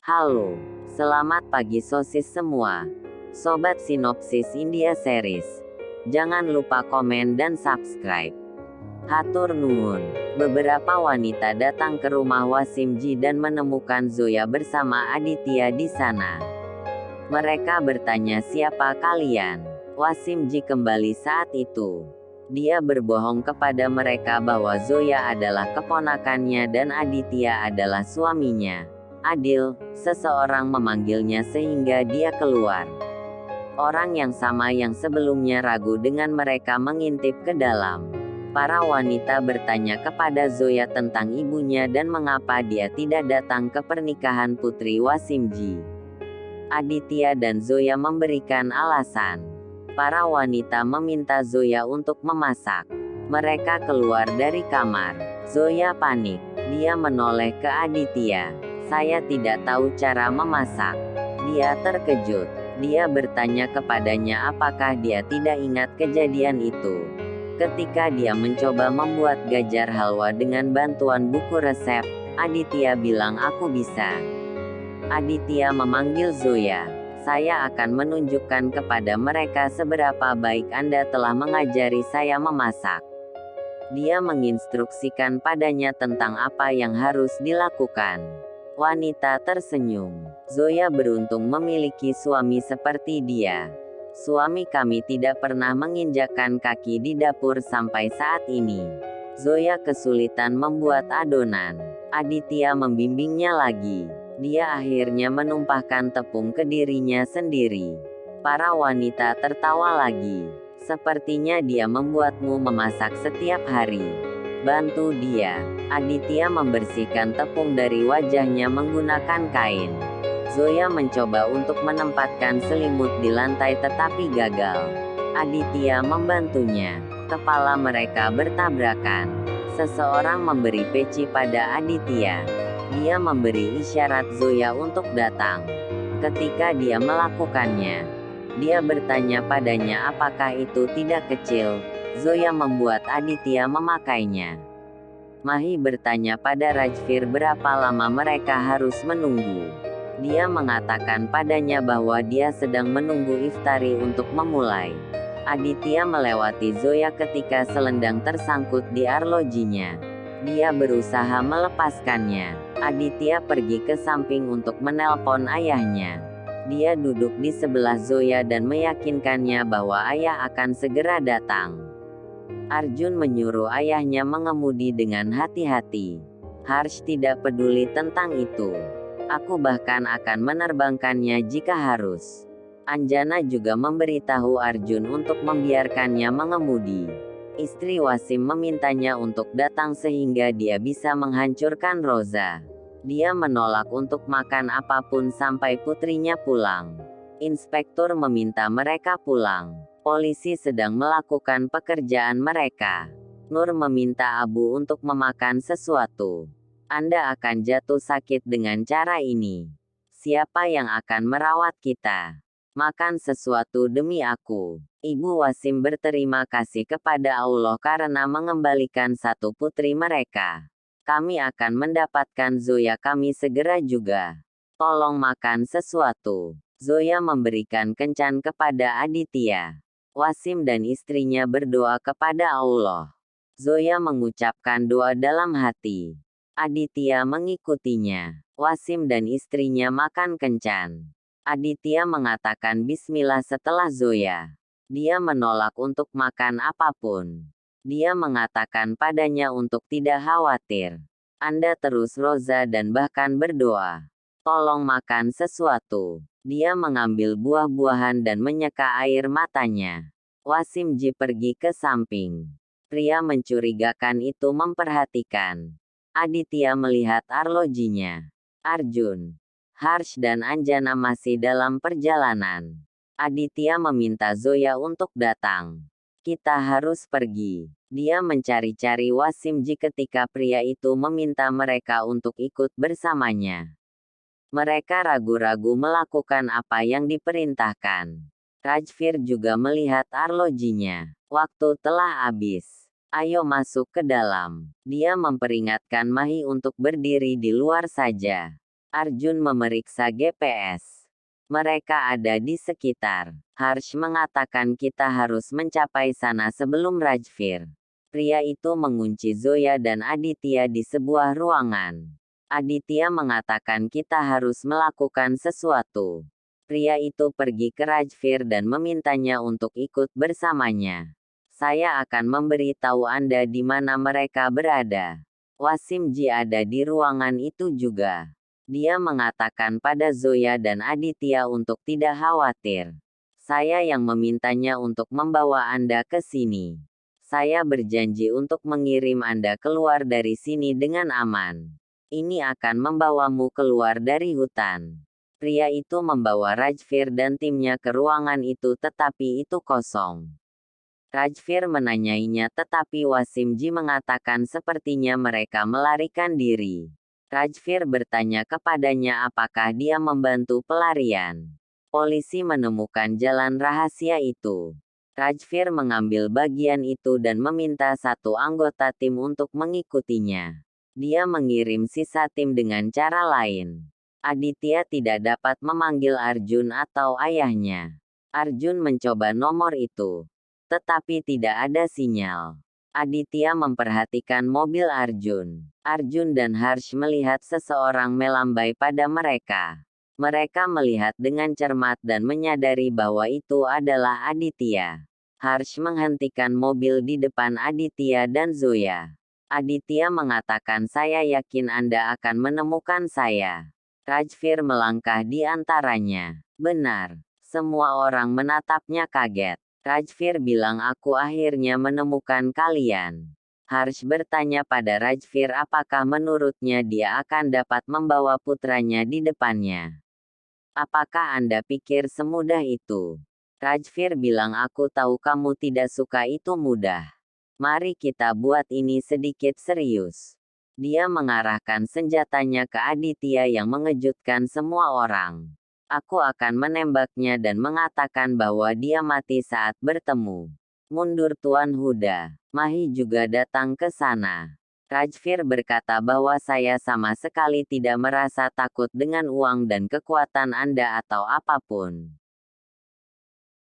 Halo, selamat pagi sosis semua. Sobat Sinopsis India Series. Jangan lupa komen dan subscribe. Hatur nuhun. Beberapa wanita datang ke rumah Wasimji dan menemukan Zoya bersama Aditya di sana. Mereka bertanya, "Siapa kalian?" Wasimji kembali saat itu. Dia berbohong kepada mereka bahwa Zoya adalah keponakannya dan Aditya adalah suaminya. Adil, seseorang memanggilnya sehingga dia keluar. Orang yang sama yang sebelumnya ragu dengan mereka mengintip ke dalam. Para wanita bertanya kepada Zoya tentang ibunya dan mengapa dia tidak datang ke pernikahan putri Wasimji. Aditya dan Zoya memberikan alasan. Para wanita meminta Zoya untuk memasak. Mereka keluar dari kamar. Zoya panik. Dia menoleh ke Aditya. "Saya tidak tahu cara memasak." Dia terkejut. Dia bertanya kepadanya apakah dia tidak ingat kejadian itu. Ketika dia mencoba membuat gajar halwa dengan bantuan buku resep, Aditya bilang, "Aku bisa." Aditya memanggil Zoya. "Saya akan menunjukkan kepada mereka seberapa baik Anda telah mengajari saya memasak." Dia menginstruksikan padanya tentang apa yang harus dilakukan. Wanita tersenyum. "Zoya beruntung memiliki suami seperti dia. Suami kami tidak pernah menginjakkan kaki di dapur sampai saat ini." Zoya kesulitan membuat adonan. Aditya membimbingnya lagi. Dia akhirnya menumpahkan tepung ke dirinya sendiri. Para wanita tertawa lagi. "Sepertinya dia membuatmu memasak setiap hari. Bantu dia." Aditya membersihkan tepung dari wajahnya menggunakan kain. Zoya mencoba untuk menempatkan selimut di lantai tetapi gagal. Aditya membantunya. Kepala mereka bertabrakan. Seseorang memberi peci pada Aditya. Dia memberi isyarat Zoya untuk datang. Ketika dia melakukannya, dia bertanya padanya apakah itu tidak kecil. Zoya membuat Aditya memakainya. Mahi bertanya pada Rajvir berapa lama mereka harus menunggu. Dia mengatakan padanya bahwa dia sedang menunggu iftari untuk memulai. Aditya melewati Zoya ketika selendang tersangkut di arlojinya. Dia berusaha melepaskannya. Aditya pergi ke samping untuk menelpon ayahnya. Dia duduk di sebelah Zoya dan meyakinkannya bahwa ayah akan segera datang. Arjun menyuruh ayahnya mengemudi dengan hati-hati. Harsh tidak peduli tentang itu. "Aku bahkan akan menerbangkannya jika harus." Anjana juga memberitahu Arjun untuk membiarkannya mengemudi. Istri Wasim memintanya untuk datang sehingga dia bisa menghancurkan Roza. Dia menolak untuk makan apapun sampai putrinya pulang. Inspektur meminta mereka pulang. Polisi sedang melakukan pekerjaan mereka. Nur meminta Abu untuk memakan sesuatu. "Anda akan jatuh sakit dengan cara ini. Siapa yang akan merawat kita? Makan sesuatu demi aku." Ibu Wasim berterima kasih kepada Allah karena mengembalikan satu putri mereka. "Kami akan mendapatkan Zoya kami segera juga. Tolong makan sesuatu." Zoya memberikan kencan kepada Aditya. Wasim dan istrinya berdoa kepada Allah. Zoya mengucapkan doa dalam hati. Aditya mengikutinya. Wasim dan istrinya makan kencan. Aditya mengatakan bismillah setelah Zoya. Dia menolak untuk makan apapun. Dia mengatakan padanya untuk tidak khawatir. "Anda terus Roza dan bahkan berdoa. Tolong makan sesuatu." Dia mengambil buah-buahan dan menyeka air matanya. Wasimji pergi ke samping. Pria mencurigakan itu memperhatikan. Aditya melihat arlojinya. Arjun, Harsh dan Anjana masih dalam perjalanan. Aditya meminta Zoya untuk datang. "Kita harus pergi." Dia mencari-cari Wasimji ketika pria itu meminta mereka untuk ikut bersamanya. Mereka ragu-ragu melakukan apa yang diperintahkan. Rajvir juga melihat arlojinya. Waktu telah habis. "Ayo masuk ke dalam." Dia memperingatkan Mahi untuk berdiri di luar saja. Arjun memeriksa GPS. Mereka ada di sekitar. Harsh mengatakan kita harus mencapai sana sebelum Rajvir. Pria itu mengunci Zoya dan Aditya di sebuah ruangan. Aditya mengatakan kita harus melakukan sesuatu. Pria itu pergi ke Rajvir dan memintanya untuk ikut bersamanya. Saya akan memberitahu Anda di mana mereka berada. Wasimji ada di ruangan itu juga. Dia mengatakan pada Zoya dan Aditya untuk tidak khawatir. Saya yang memintanya untuk membawa Anda ke sini. Saya berjanji untuk mengirim Anda keluar dari sini dengan aman. Ini akan membawamu keluar dari hutan. Pria itu membawa Rajvir dan timnya ke ruangan itu tetapi itu kosong. Rajvir menanyainya tetapi Wasimji mengatakan sepertinya mereka melarikan diri. Rajvir bertanya kepadanya apakah dia membantu pelarian. Polisi menemukan jalan rahasia itu. Rajvir mengambil bagian itu dan meminta satu anggota tim untuk mengikutinya. Dia mengirim sisa tim dengan cara lain. Aditya tidak dapat memanggil Arjun atau ayahnya. Arjun mencoba nomor itu, tetapi tidak ada sinyal. Aditya memperhatikan mobil Arjun. Arjun dan Harsh melihat seseorang melambai pada mereka. Mereka melihat dengan cermat dan menyadari bahwa itu adalah Aditya. Harsh menghentikan mobil di depan Aditya dan Zoya. Aditya mengatakan saya yakin Anda akan menemukan saya. Rajvir melangkah di antaranya. Benar. Semua orang menatapnya kaget. Rajvir bilang aku akhirnya menemukan kalian. Harsh bertanya pada Rajvir apakah menurutnya dia akan dapat membawa putranya di depannya. Apakah Anda pikir semudah itu? Rajvir bilang aku tahu kamu tidak suka itu mudah. Mari kita buat ini sedikit serius. Dia mengarahkan senjatanya ke Aditya yang mengejutkan semua orang. Aku akan menembaknya dan mengatakan bahwa dia mati saat bertemu. Mundur Tuan Huda. Mahi juga datang ke sana. Rajvir berkata bahwa saya sama sekali tidak merasa takut dengan uang dan kekuatan Anda atau apapun.